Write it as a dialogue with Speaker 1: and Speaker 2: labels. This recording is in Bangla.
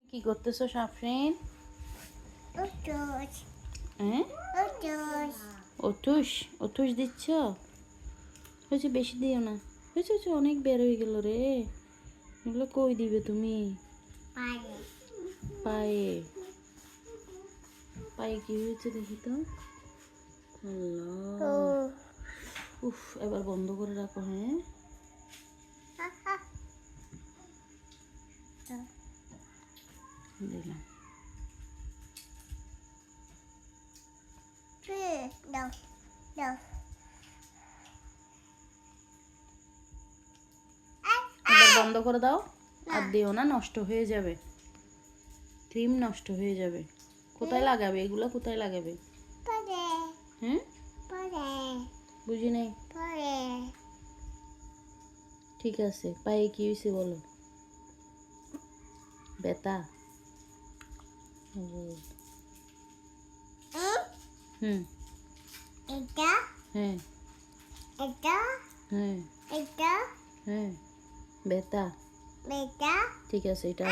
Speaker 1: কি করতেছো সাফরিন? হ্যাঁ, ওতুষ ওতুষ দিচ্ছ? হয়েছে, বেশি দিও না। হয়েছে হয়েছে, অনেক বের হয়ে গেল রে। এগুলো কই দিবে তুমি? পায়ে। পায়ে কি হয়েছে দেখি তো। আল্লাহ, উফ, এবার বন্ধ করে রাখো। হ্যাঁ, দিলাম। এবার বন্ধ করে দাও। আর দিও না, নষ্ট হয়ে যাবে। ক্রিম নষ্ট হয়ে যাবে। কোথায় লাগাবে এগুলো? কোথায় লাগাবে? হ্যাঁ, বুঝি নাই। ঠিক আছে, পায়ে কি হয়েছে বলো? ব্যথা? হুম, হ্যাঁ, হ্যাঁ, হ্যাঁ, ব্যথা। ঠিক আছে, এটা